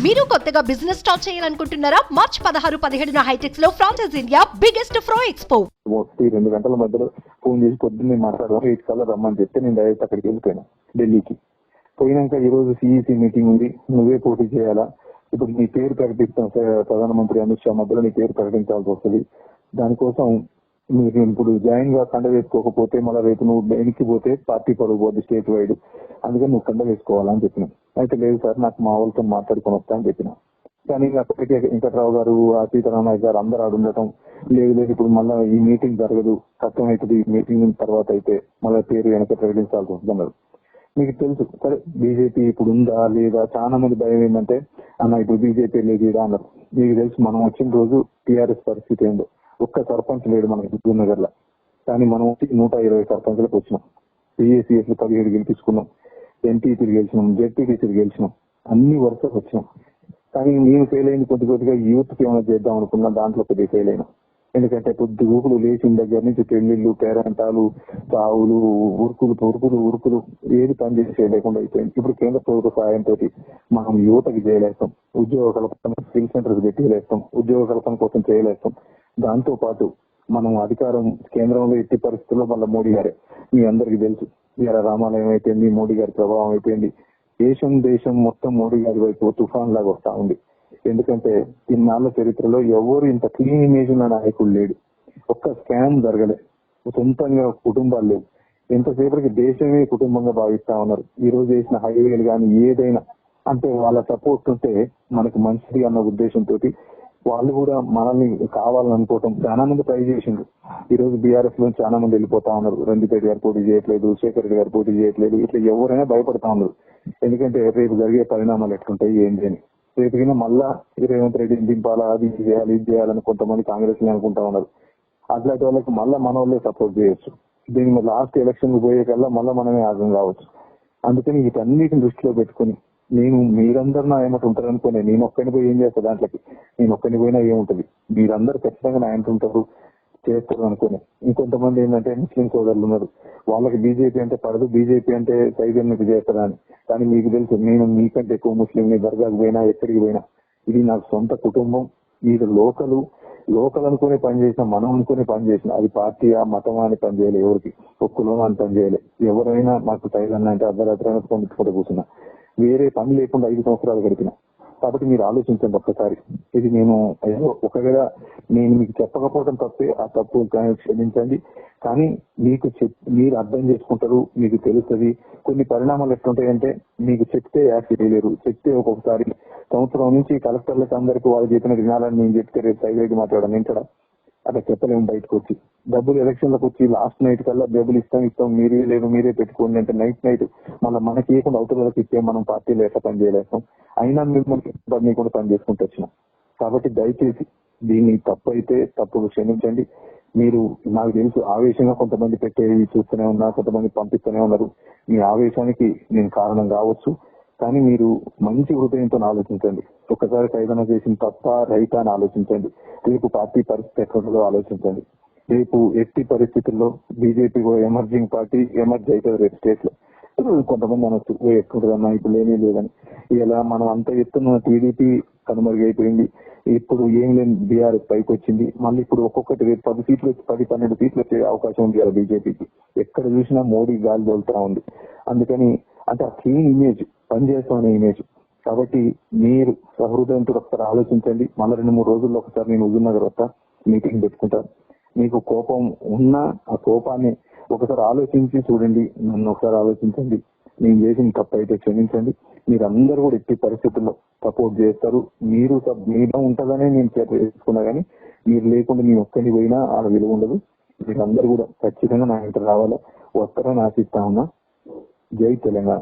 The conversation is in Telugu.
మీరు కొత్తగా బిజినెస్ స్టార్ట్ చేయాలనుకుంటున్నారా? మార్చ్ 16-17 హైటెక్స్ లో ఫ్రాన్సెస్ ఇండియా బిగ్గెస్ట్ ఫ్రో ఎక్స్పో. 2 గంటల మధ్యలో ఫోన్ చేసి పొద్దున్నే మాట్లాడదాం 8 కల్లా రమ్మని చెప్తే నేను డైరెక్ట్ అక్కడికి వెళ్ళిపోయాను ఢిల్లీకి. పోయినాక ఈ రోజు సిఈసి మీటింగ్ ఉంది, నువ్వే పోటీ చేయాలా, ఇప్పుడు నీ పేరు ప్రకటిస్తాం ప్రధానమంత్రి అమిత్ షా మధ్యలో నీ పేరు ప్రకటించాల్సి వస్తుంది. దానికోసం మీరు ఇప్పుడు జాయిన్ గా కండ వేసుకోకపోతే మళ్ళీ రేపు నువ్వు వెనక్కి పోతే పార్టీ పరుగు పోద్ది స్టేట్ వైడ్, అందుకని నువ్వు కండ వేసుకోవాలని చెప్పిన. అయితే లేదు సార్ నాకు మా వాళ్ళతో మాట్లాడుకొని వస్తా అని చెప్పిన. కానీ అప్పటికే వెంకట్రావు గారు, సీతారామయ్య గారు అందరూ ఆడు ఉండటం, లేదు ఇప్పుడు మళ్ళీ ఈ మీటింగ్ జరగదు, కష్టం అవుతుంది, ఈ మీటింగ్ తర్వాత అయితే మళ్ళీ పేరు వెనక ప్రకటించాల్సి వస్తున్నారు. మీకు తెలుసు సరే బీజేపీ ఇప్పుడు ఉందా లేదా, చాలా మంది భయం ఏంటంటే అన్న ఇప్పుడు బీజేపీ లేదు అన్నారు. మీకు తెలుసు మనం వచ్చిన రోజు టీఆర్ఎస్ పరిస్థితి ఏందో, ఒక్క సర్పంచ్ లేడు మన హుజూర్ నగర్ లో. కానీ మనం 120 సర్పంచ్లకు వచ్చినాం, పిఏసీఎస్ 17 గెలిపించుకున్నాం, ఎంపీపీలు గెలిచినాం, జెడ్పీటీసీలు గెలిచినాం, అన్ని వరుసకు వచ్చినాం. కానీ నేను ఫెయిల్ అయింది కొద్దిగా యూత్ కి ఏమైనా చేద్దాం అనుకున్నా, దాంట్లో కొద్దిగా ఫెయిల్ అయినా. ఎందుకంటే కొద్ది ఊపులు లేచిన దగ్గర నుంచి పెళ్లిళ్ళు, పేరంటాలు, చావులు, ఉరుకులు ఏది పని చేసే లేకుండా అయిపోయింది. ఇప్పుడు కేంద్ర ప్రభుత్వ సహాయంతో మనం యువతకి చేయలేస్తాం, ఉద్యోగ కల్పన స్కిల్ సెంటర్స్ పెట్టలేస్తాం, ఉద్యోగ కల్పన కోసం చేయలేస్తాం. దాంతో పాటు మనం అధికారం కేంద్రంలో ఎట్టి పరిస్థితుల్లో మళ్ళీ మోడీ గారే, మీ అందరికి తెలుసు ఇలా రామాలయం అయిపోయింది, మోడీ గారి ప్రభావం అయిపోయింది. దేశం మొత్తం మోడీ గారి వైపు తుఫాన్ లాగా వస్తా ఉంది. ఎందుకంటే ఇన్నాళ్ల చరిత్రలో ఎవరు ఇంత క్లీన్ ఇమేజ్ ఉన్న నాయకుడు లేడు, ఒక్క స్కామ్ జరగలే, సొంతంగా కుటుంబాలు లేవు. ఎంతసేపటికి దేశమే కుటుంబంగా భావిస్తా ఉన్నారు. ఈ రోజు చేసిన హైవేలు కానీ ఏదైనా అంటే వాళ్ళ సపోర్ట్ ఉంటే మనకు మంచిది అన్న ఉద్దేశంతో వాళ్ళు కూడా మనల్ని కావాలని అనుకోవటం. చాలా మంది ట్రై చేసిండ్రు. ఈ రోజు బీఆర్ఎస్ లో చాలా మంది వెళ్ళిపోతా ఉన్నారు. రంజిపేట గారు పోటీ చేయట్లేదు, శేఖర్ రెడ్డి గారు పోటీ చేయట్లేదు, ఇట్లా ఎవరైనా భయపడతా ఉన్నారు. ఎందుకంటే రేపు జరిగే పరిణామాలు ఎట్లుంటాయి ఏంటి అని. రేపు మళ్ళా రేవంత్ రెడ్డిని దింపాలా, అది చేయాలి ఇది చేయాలని కొంతమంది కాంగ్రెస్ లో అనుకుంటా ఉన్నారు. అట్లాంటి వాళ్ళకి మళ్ళా మన వాళ్ళే సపోర్ట్ చేయొచ్చు. దీని లాస్ట్ ఎలక్షన్ పోయే కల్లా మళ్ళా మనమే ఆగం కావచ్చు. అందుకని వీటన్నిటిని దృష్టిలో పెట్టుకుని నేను మీరందరూ నా ఏమంటూ ఉంటారు అనుకునే, నేను ఒక్కడిని పోయి ఏం చేస్తా, దాంట్లోకి నేను ఒక్కడిని పోయినా ఏముంటది, మీరందరూ ఖచ్చితంగా నా అంటుంటారు చేస్తారు అనుకునే. ఇంకొంతమంది ఏంటంటే ముస్లిం సోదరులు ఉన్నారు, వాళ్ళకి బీజేపీ అంటే పడదు, బీజేపీ అంటే సైతం మీకు చేస్తారా అని. కానీ మీకు తెలుసు నేను మీకంటే ఎక్కువ ముస్లింని, దర్గాకు పోయినా ఎక్కడికి పోయినా ఇది నాకు సొంత కుటుంబం. ఇది లోకల్ అనుకునే పని చేసిన, మనం అనుకునే పని చేసిన, అది పార్టీ ఆ మతం అని పని చేయలే, ఎవరికి ఒక్కలో అని పని చేయలే. ఎవరైనా మాకు తైలన్న అంటే అర్ధరాత్రైనా పొందుకుంటూ కూర్చున్నా, వేరే పని లేకుండా 5 సంవత్సరాలు గడిపిన. కాబట్టి మీరు ఆలోచించండి ఒక్కసారి. ఇది నేను ఒకవేళ నేను మీకు చెప్పకపోవడం తప్పే, ఆ తప్పు క్షమించండి. కానీ మీరు అర్థం చేసుకుంటారు, మీకు తెలుస్తుంది. కొన్ని పరిణామాలు ఎట్లుంటాయంటే మీకు చెప్తే యాక్ట్ చేయలేరు. చెప్తే ఒక్కొక్కసారి సంవత్సరం నుంచి కలెక్టర్లకు అందరికీ వాళ్ళు చెప్పిన వినాలని నేను చెప్తే రేపు సైలెంట్ మాట్లాడడం ఏంటడా, అట్లా చెప్పలేము. బయటకు వచ్చి డబ్బులు ఎలక్షన్లకు వచ్చి లాస్ట్ నైట్ కల్లా డబ్బులు ఇస్తాం మీరే లేదు మీరే పెట్టుకోండి అంటే నైట్ మళ్ళీ మనకి ఇవ్వకుండా అవతలకి ఇచ్చే మనం పార్టీలో ఎట్లా పని చేయలేస్తాం. అయినా మిమ్మల్ని కూడా పని చేసుకుంటూ వచ్చినాం. కాబట్టి దయచేసి దీన్ని తప్పు అయితే తప్పులు క్షమించండి. మీరు నాకు తెలుసు ఆవేశంగా కొంతమంది పెట్టేవి చూస్తూనే ఉన్నా, కొంతమంది పంపిస్తూనే ఉన్నారు. మీ ఆవేశానికి నేను కారణం కావచ్చు. కానీ మీరు మంచి హృదయంతో ఆలోచించండి. ఒక్కసారి ఏదైనా చేసిన తప్ప రైతా అని ఆలోచించండి. రేపు పార్టీ పరిస్థితి ఎక్కడో ఆలోచించండి. రేపు ఎట్టి పరిస్థితుల్లో బీజేపీ ఎమర్జింగ్ పార్టీ ఎమర్జ్ అవుతుంది రేపు స్టేట్ లో. కొంతమంది అనొచ్చు ఎట్లుంటుందన్నా ఇప్పుడు ఏమీ లేదని. ఇలా మనం అంత ఎత్తున టీడీపీ కనుమరుగైపోయింది, ఇప్పుడు ఏం లేని బీఆర్ఎస్ పైకి వచ్చింది. మళ్ళీ ఇప్పుడు ఒక్కొక్కటి రేపు 10 సీట్లు 10-12 సీట్లు వచ్చే అవకాశం ఉంది కదా బీజేపీకి. ఎక్కడ చూసినా మోడీ గాలి తోలుతా ఉంది. అందుకని అంటే ఆ క్లీన్ ఇమేజ్, పనిచేస్తామనే ఇమేజ్. కాబట్టి మీరు సహృదయంతో ఒకసారి ఆలోచించండి. మళ్ళీ 2-3 రోజుల్లో ఒకసారి నేను హుజూర్ నగర్ వస్తా, మీటింగ్ పెట్టుకుంటాను. మీకు కోపం ఉన్నా ఆ కోపాన్ని ఒకసారి ఆలోచించి చూడండి, నన్ను ఒకసారి ఆలోచించండి. నేను చేసిన తప్పు అయితే క్షమించండి. మీరందరూ కూడా ఎట్టి పరిస్థితుల్లో సపోర్ట్ చేస్తారు. మీరు మీలో ఉంటుందనే నేను చేసుకున్నా, కానీ మీరు లేకుండా నేను ఒక్కడిని పోయినా ఆ విలువ ఉండదు. మీరందరూ కూడా ఖచ్చితంగా నా ఇంటర్ రావాలా, వస్తారని ఆశిస్తా ఉన్నా. జై తెలంగాణ.